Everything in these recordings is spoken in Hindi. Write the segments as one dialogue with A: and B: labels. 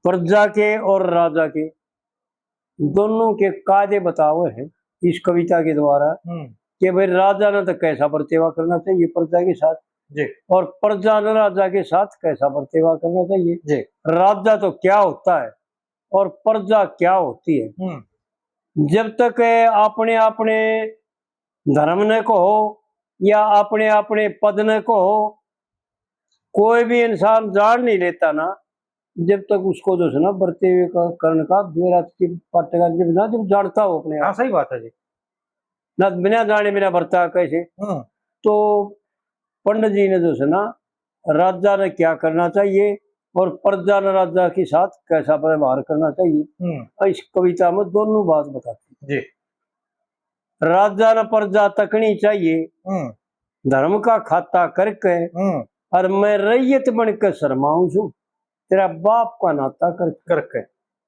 A: प्रजा के और राजा के दोनों के कायदे बताए हैं इस कविता के द्वारा कि भाई राजा ने तो कैसा बर्ताव करना चाहिए प्रजा के साथ
B: जी,
A: और प्रजा ने राजा के साथ कैसा बर्ताव करना चाहिए
B: जी।
A: राजा तो क्या होता है और प्रजा क्या होती है। जब तक अपने अपने धर्म ने कहो या अपने अपने पद ने कहो कोई भी इंसान जान नहीं लेता ना, जब तक उसको जो है ना बर्ताव करने का जब जानता हो अपने
B: हाँ, सही बात है जी।
A: ना बिना जाने बिना बर्ताव कैसे। तो पंडित जी ने जो है ना राजा ने क्या करना चाहिए और प्रजा ने राजा के साथ कैसा व्यवहार करना चाहिए इस कविता में दोनों बात बताती
B: जी।
A: राजा ने प्रजा तकनी चाहिए धर्म का खाता करके और मैं रैयत बनकर शर्माऊं छू तेरा बाप का नाता करके।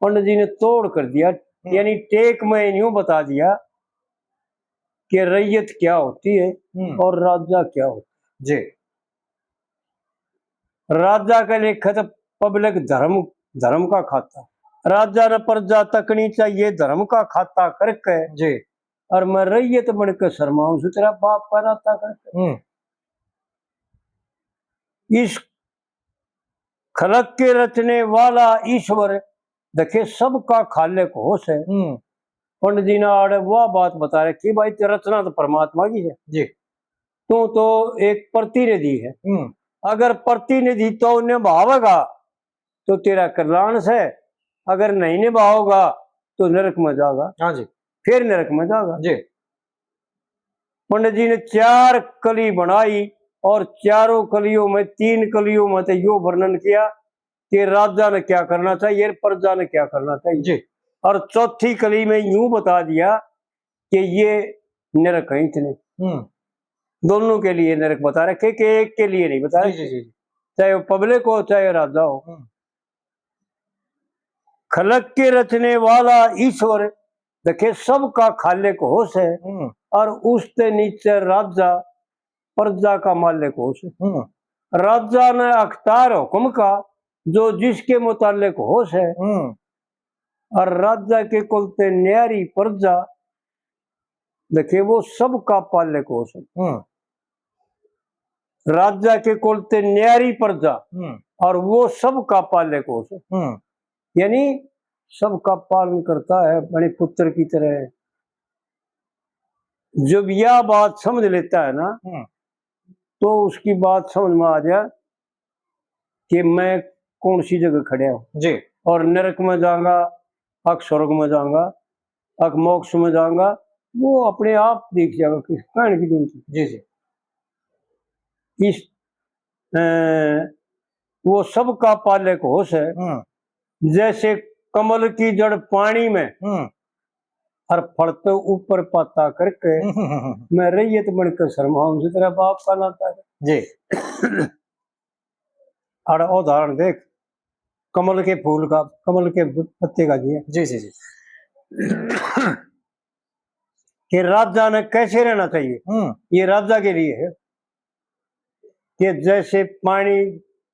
A: पंडित जी ने तोड़ कर दिया यानी टेक में यूं बता दिया कि रैयत क्या होती है और राजा क्या होता है।
B: जी।
A: राजा का लिखत पब्लिक धर्म का खाता राजा ने प्रजा तकनी चाहिए धर्म का खाता करके
B: जी।
A: और मैं रैयत बनकर शर्माऊं छू तेरा बाप का नाता करके। इस खलक के रचने वाला ईश्वर देखे सबका खालिक होश है। पंडित जी ने आड़े वह बात बता रहे कि भाई रचना तो परमात्मा की है
B: जी,
A: तू तो एक प्रतिनिधि है अगर प्रतिनिधि तो निभावेगा तो तेरा कल्याण से अगर नहीं निभाओगा तो नरक में जाएगा।
B: हाँ जी,
A: फिर नरक में जाएगा
B: जी।
A: पंडित जी ने 4 कली बनाई और चारों कलियों में 3 कलियों में तो यो वर्णन किया कि राजा ने क्या करना चाहिए प्रजा ने क्या करना चाहिए
B: जी।
A: और चौथी कली में यूं बता दिया कि ये नरक है इतने दोनों के लिए नरक बता रखे कि एक के लिए नहीं बता रखे चाहे वो पब्लिक हो चाहे राजा हो। खलक के रचने वाला ईश्वर देखे सबका खालिक होश है और उससे नीचे राजा प्रजा का मालिक होश है। राजा ने अख्तार हुक्म का जो जिसके मुतालिक होश है और राजा के कुलते न्यारी प्रजा देखे वो सबका पालक होश है। राजा के कुलते न्यारी प्रजा और वो सबका पालक होश है यानी सबका पालन करता है बड़े पुत्र की तरह। जब यह बात समझ लेता है ना तो उसकी बात समझ में आ जाए कि मैं कौन सी जगह खड़ा हूं
B: जी
A: और नरक में जाऊंगा अक स्वर्ग में जाऊंगा अक मोक्ष में जाऊंगा वो अपने आप देख जाएगा किस कहने की जरूरत।
B: जी जी।
A: इस वो सबका पालक होश है जैसे कमल की जड़ पानी में और फड़ते ऊपर पाता करके मैं रैयत बनकर शर्माऊं से तेरा बाप का नाता है
B: जी।
A: और उदाहरण देख कमल के फूल का कमल के पत्ते का जी
B: जी जी जी।
A: कि राजा ने कैसे रहना चाहिए ये राजा के लिए है कि जैसे पानी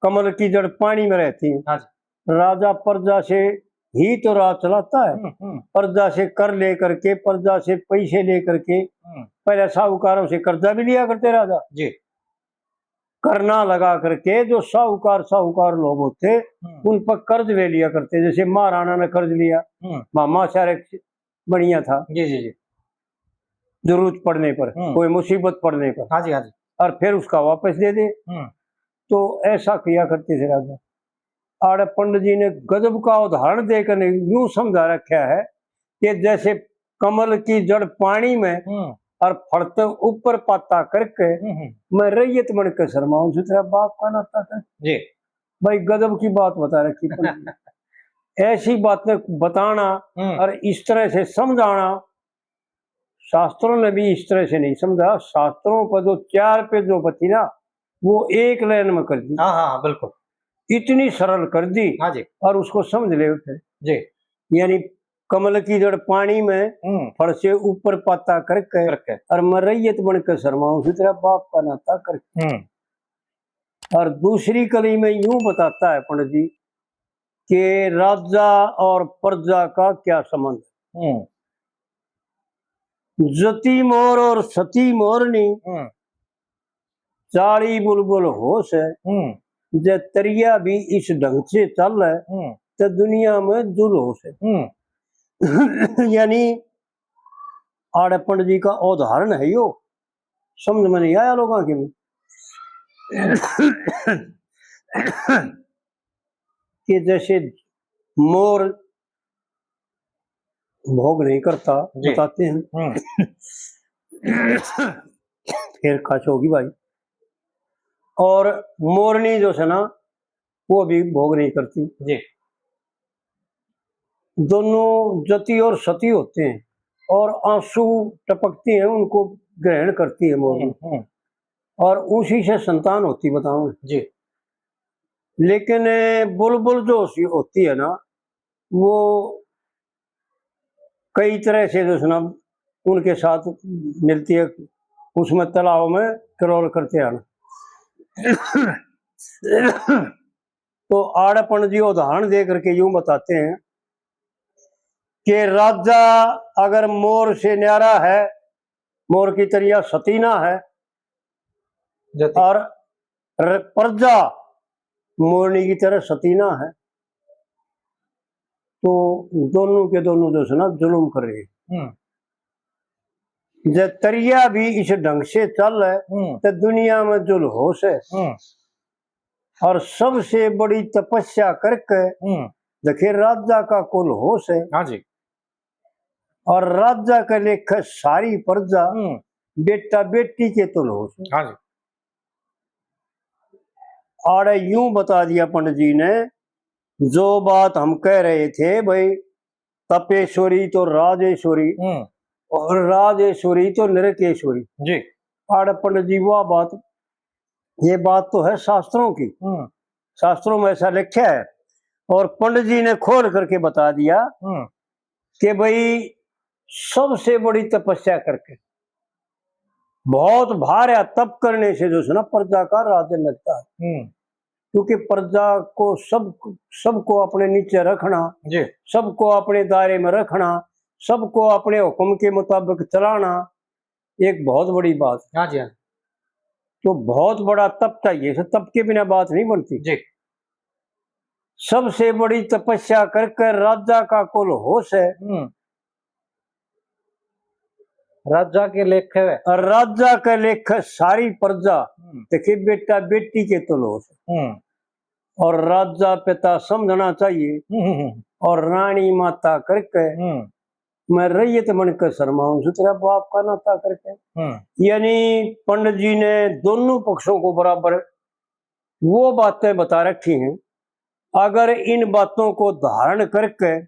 A: कमल की जड़ पानी में रहती है राजा प्रजा से ही तो राज चलाता है प्रजा से कर लेकर के प्रजा से पैसे लेकर के पहले साहूकारों से कर्जा भी लिया करते राजा
B: जी
A: करना लगा करके जो साहूकार लोग होते उन पर कर्ज ले लिया करते जैसे महाराणा ने कर्ज लिया मामा सारे बढ़िया था
B: जी जी जी
A: जरूरत पड़ने पर कोई मुसीबत पड़ने पर
B: हाँ जी हाँ जी
A: और फिर उसका वापस दे दे तो ऐसा किया करते थे राजा। आड़े पंडित जी ने गजब का उदाहरण देकर यूं समझा रखा है कि जैसे कमल की जड़ पानी में और फड़ते ऊपर पाता करके मैं रैयत बनकर शर्माऊं से तेरा बाप का नाता कर
B: जी
A: भाई गजब की बात बता रखी ऐसी बातें बताना और इस तरह से समझाना शास्त्रों ने भी इस तरह से नहीं समझा। शास्त्रों पर जो 4 पे जो बची ना वो एक लाइन में कर दी।
B: हाँ बिल्कुल
A: इतनी सरल कर दी।
B: हाँ जी
A: और उसको समझ ले फिर
B: जी
A: यानी कमल की जड़ पानी में फड़ से ऊपर पाता करके और मैं रैयत बनकर शर्माऊं से तेरा बाप का नाता करके। और दूसरी कली में यूं बताता है पंडित जी कि राजा और प्रजा का क्या संबंध है। जति मोर और सती मोरनी, चाली बुलबुल होश है, जे तरिया भी इस ढंग से चल है तो दुनिया में जुलूस है। यानी आड़े पंडित जी का उदाहरण है यो, समझ में नहीं आया लोगों के में कि जैसे मोर भोग नहीं करता बताते हैं। फिर काश होगी भाई। और मोरनी जो है ना वो भी भोग नहीं करती जी। दोनों जति और सती होते हैं और आंसू टपकती हैं उनको ग्रहण करती है मोरनी और उसी से संतान होती बताऊं जी। लेकिन बुलबुल जो होती है ना वो कई तरह से जो ना उनके साथ मिलती है, उसमें तालाब में क्रोल करते आना। तो आड़पन जी उदाहरण दे करके यूं बताते हैं कि राजा अगर मोर से न्यारा है, मोर की तरह सतीना है, और प्रजा मोरनी की तरह सतीना है, तो दोनों के दोनों जो है ना जुल्म कर रहे हैं। जब तरिया भी इस ढंग से चल है तो दुनिया में जुल होश है, और सबसे बड़ी तपस्या करके देखिए राजा का कुल होश है। हाँ जी। और राजा का लेख सारी प्रजा बेटा बेटी के तुल होश है। हाँ जी। आड़े यूं बता दिया पंडित जी ने, जो बात हम कह रहे थे भाई, तपेश्वरी तो राजेश्वरी और राजेश्वरी तो नरकेश्वरी जी। आड़े पंडित जी वह बात, ये बात तो है शास्त्रों की, शास्त्रों में ऐसा लिखा है और पंडित जी ने खोल करके बता दिया कि भाई सबसे बड़ी तपस्या करके बहुत भार तप करने से जो है ना प्रजा का राज्य लगता है। क्योंकि प्रजा को सबको अपने नीचे रखना जी, सबको अपने दायरे में रखना, सबको अपने हुक्म के मुताबिक चलाना एक बहुत बड़ी बात है। हाँ जी। तो बहुत बड़ा तप चाहिए, तप के बिना बात नहीं बनती जी। सबसे बड़ी तपस्या करके राजा का कुल होश है, राजा के लेख है, और राजा का लेख सारी प्रजा देखिए बेटा बेटी के तुल होश है। और राजा पिता समझना चाहिए और रानी माता करके मैं रैयत बनकर शर्माऊं तेरा बाप का नाता करके। यानी पंडित जी ने दोनों पक्षों को बराबर वो बातें बता रखी हैं। अगर इन बातों को धारण करके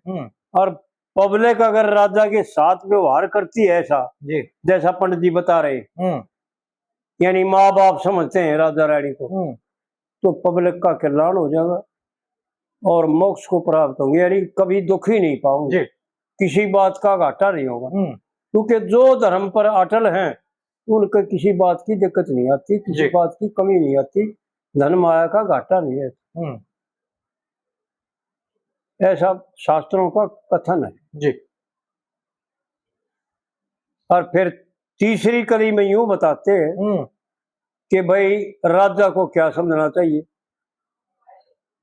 A: और पब्लिक अगर राजा के साथ व्यवहार करती है ऐसा जी, जैसा पंडित जी बता रहे, यानी माँ बाप समझते हैं राजा रानी को, तो पब्लिक का कल्याण हो जाएगा और मोक्ष को प्राप्त होंगे, यानी कभी दुख ही नहीं पाओगे, किसी बात का घाटा नहीं होगा। क्योंकि जो धर्म पर अटल हैं उनको किसी बात की दिक्कत नहीं आती, किसी बात की कमी नहीं आती, धन माया का घाटा नहीं है। ऐसा शास्त्रों का कथन है जी। और फिर तीसरी कड़ी में यूं बताते हैं कि भाई राजा को क्या समझना चाहिए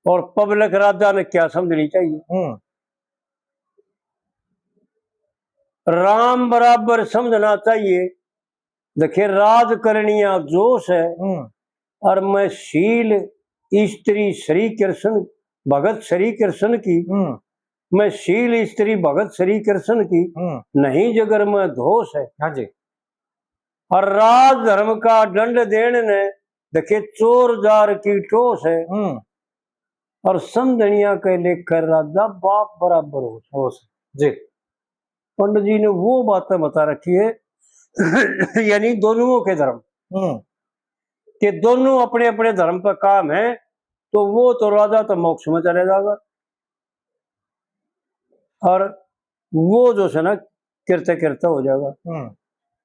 A: और पब्लिक राजा ने क्या समझनी चाहिए। राम बराबर समझना चाहिए, देखिए राज करनिया जोश है, और मैं शील स्त्री श्री कृष्ण भगत श्री कृष्ण की, मैं शील स्त्री भगत श्री कृष्ण की नहीं जगर में दोष है। हाँ जी। और राज धर्म का दंड देने ने देखिए चोर जार की टोस है, और समझनिया के लेकर राजा बाप बराबर हो जी। पंडित जी ने वो बातें बता रखी है यानी दोनों के धर्म कि दोनों अपने अपने धर्म पर काम है, तो वो तो राजा तो मोक्ष में चले जाएगा और वो जो है ना किरते किरते हो जाएगा।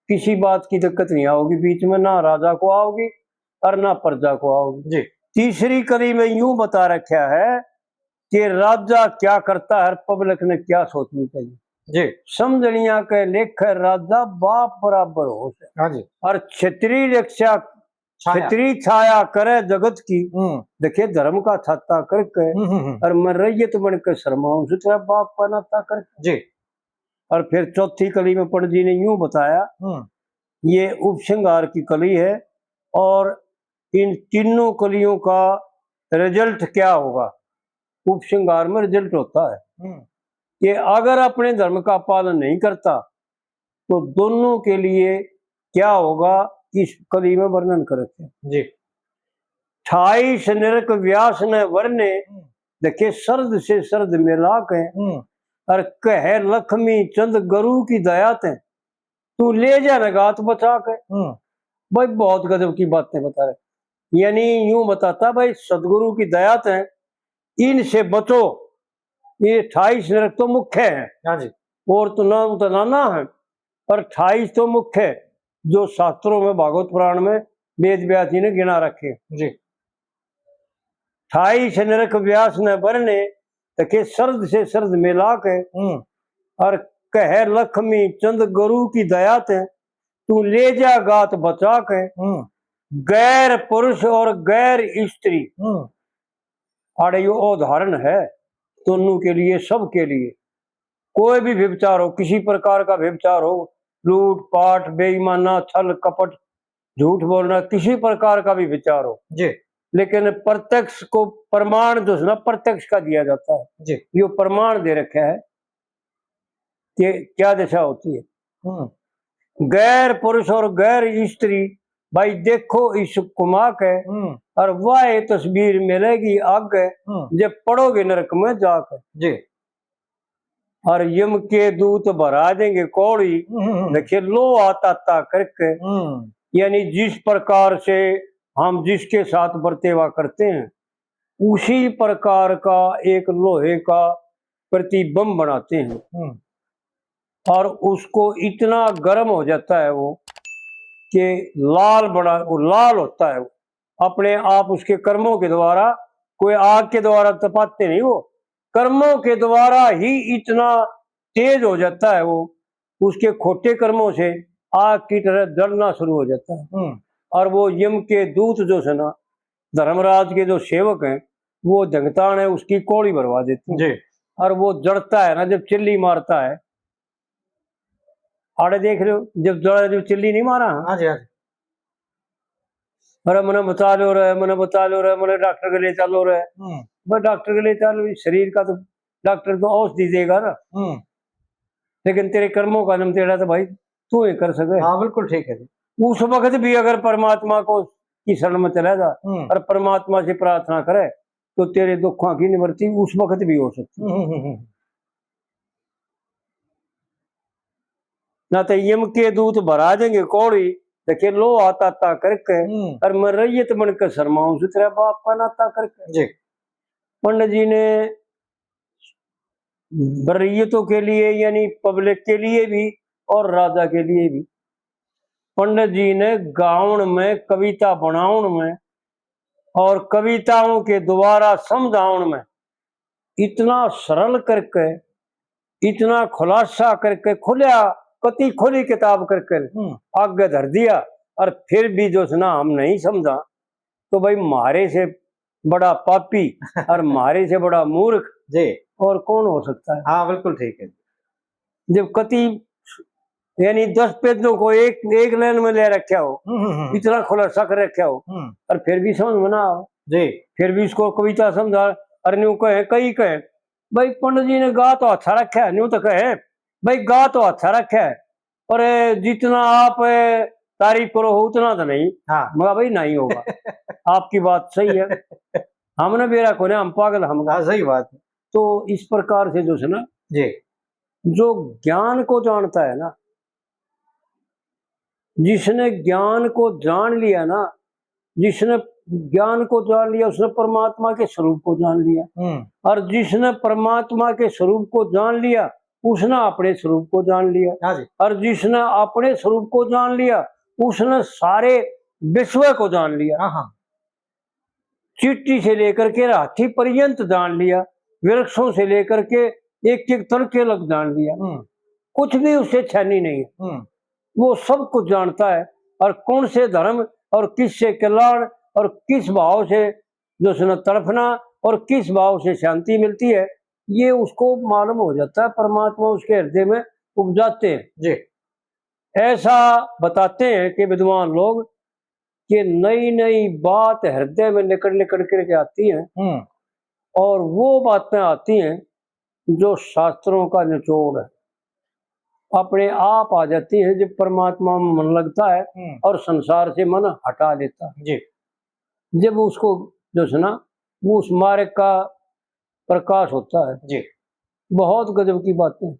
A: किसी बात की दिक्कत नहीं आओगी बीच में, ना राजा को आओगी और ना प्रजा को आओगी जी। तीसरी कड़ी में यूं बता रखा है कि राजा क्या करता है, पब्लिक ने क्या सोचनी चाहिए
B: जी।
A: समझनिया के लेख राजा बाप बराबर हो से।
B: हाँ जी।
A: और क्षत्रिय रक्षा
B: छाया।
A: क्षत्रिय छाया करे जगत की, देखिए धर्म का छाता करके और मैं रैयत बन के शर्माऊं सुतरा बाप का नाता करके
B: जी।
A: और फिर चौथी कली में पंडित जी ने यूं बताया, ये उपसंहार की कली है और इन तीनों कलियों का रिजल्ट क्या होगा। उपसंहार में रिजल्ट होता है कि अगर अपने धर्म का पालन नहीं करता तो दोनों के लिए क्या होगा, इस कली में वर्णन करते हैं
B: जी।
A: 28 नरक व्यास ने वर्णे, देखिए सर्द से सर्द मिला के और कहे लक्ष्मी चंद गुरु की दयात है, तू ले जा नगात बचा के। भाई बहुत गजब की बातें बता रहे, यानी यूं बताता भाई सदगुरु की दयात है, इनसे बचो। ये 28 नरक तो मुख्य है।
B: हाँ जी।
A: और तो ना उतनाना है, पर 28 तो मुख्य है जो शास्त्रों में भागवत पुराण में वेद व्यास जी ने गिना रखे
B: जी।
A: 28 नरक व्यास ने बरने, तके सर्द से सर्द मिला के और कह लक्ष्मी चंद गुरु की दयात है, तू ले जा गात बचा के। गैर पुरुष और गैर स्त्री अरे यो उदाहरण है दोनों के लिए, सबके लिए। कोई भी व्यभिचार हो, किसी प्रकार का व्यभिचार हो, लूट पाट बेईमाना छल कपट झूठ बोलना, किसी प्रकार का भी विचार हो
B: जी,
A: लेकिन प्रत्यक्ष को प्रमाण जो है ना प्रत्यक्ष का दिया जाता है
B: जी।
A: ये प्रमाण दे रखा है कि क्या दशा होती है। गैर पुरुष और गैर स्त्री, भाई देखो इस कुमाक है और वह तस्वीर मिलेगी आगे जब पढ़ोगे नरक में जाकर
B: जी।
A: और यम के दूत भरा देंगे कौड़ी, देखिए लो आता ता करके, यानी जिस प्रकार से हम जिसके साथ बर्तेवा करते हैं उसी प्रकार का एक लोहे का प्रतिबिंब बनाते हैं और उसको इतना गर्म हो जाता है वो कि लाल बना, वो लाल होता है वो अपने आप उसके कर्मों के द्वारा, कोई आग के द्वारा तपाते नहीं, वो कर्मों के द्वारा ही इतना तेज हो जाता है वो, उसके खोटे कर्मों से आग की तरह जलना शुरू हो जाता है। और वो यम के दूत जो है ना धर्मराज के जो सेवक हैं वो जंगतान है उसकी कौड़ी भरवा देते हैं और वो जड़ता है ना जब चिल्ली मारता है, आड़े देख रहे हो जब चिल्ली नहीं मारा।
B: हाँ जी, हाँ जी।
A: अरे मैंने बता लो रहे, मैंने बता लो रहे, मैंने डॉक्टर के लिए चलो रहे, बस डॉक्टर के लिए चलो, शरीर का तो डॉक्टर तो औषधि देगा ना, लेकिन तेरे कर्मों का जम तेरा तो भाई तू ही कर सके।
B: हाँ बिल्कुल ठीक है जी।
A: उस वक्त भी अगर परमात्मा को की शरण में चला जा और परमात्मा से प्रार्थना करे तो तेरे दुखों की निवृत्ति उस वक्त भी हो सकती। ना तो यम के दूत भरा देंगे कौड़ी, देखिए लो आता ता करके और मैं रैयत बनकर शर्माऊं तेरा बाप का नाता करके
B: जी।
A: पंडित जी ने रैयतों के लिए यानी पब्लिक के लिए भी और राजा के लिए भी, पंडित जी ने गाउन में कविता बनाउन में और कविताओं के द्वारा समझाउन में इतना सरल करके, इतना खुलासा करके, खुला कति खुली किताब करके आगे धर दिया और फिर भी जो सुना हम नहीं समझा तो भाई मारे से बड़ा पापी और मारे से बड़ा मूर्ख
B: जी
A: और कौन हो सकता है।
B: हाँ बिल्कुल ठीक है।
A: जब कति यानी 10 पेजों को एक लाइन में ले रखा हो, इतना खुलासा कर रखा हो और फिर भी समझ में ना आओ
B: जी,
A: फिर भी इसको कविता समझा और न्यू कहे कई कहे भाई पंडित जी ने गा तो अच्छा रखा है, न्यू तो कहे भाई गा तो अच्छा रखा है पर जितना आप तारीफ करो हो उतना तो नहीं।
B: हाँ
A: मगर भाई नहीं होगा आपकी बात सही है, हमने बेरा को हम पागल हम।
B: हाँ सही बात है।
A: तो इस प्रकार से जो है ना
B: जी,
A: जो ज्ञान को जानता है ना, जिसने ज्ञान को जान लिया ना, जिसने ज्ञान को जान लिया उसने परमात्मा के स्वरूप को जान लिया और जिसने परमात्मा के स्वरूप को जान लिया उसने अपने स्वरूप को जान लिया।
B: हाँ जी।
A: और जिसने अपने स्वरूप को जान लिया उसने सारे विश्व को जान लिया।
B: हाँ।
A: चिट्ठी से लेकर के राठी पर्यंत जान लिया वृक्षों से लेकर के एक एक तनके लग जान लिया, कुछ भी उससे छानी नहीं है। वो सब कुछ जानता है, और कौन से धर्म और किस से कल्याण और किस भाव से जो है तड़पना और किस भाव से शांति मिलती है, ये उसको मालूम हो जाता है। परमात्मा उसके हृदय में उपजाते हैं
B: जी।
A: ऐसा बताते हैं कि विद्वान लोग कि नई नई बात हृदय में निकल करके आती हैं, और वो बातें आती हैं जो शास्त्रों का निचोड़ है, अपने आप आ जाती है जब परमात्मा में मन लगता है और संसार से मन हटा लेता है
B: जी।
A: जब उसको जो है ना वो उस मार्ग का प्रकाश होता है।
B: जी।
A: बहुत गजब की बातें।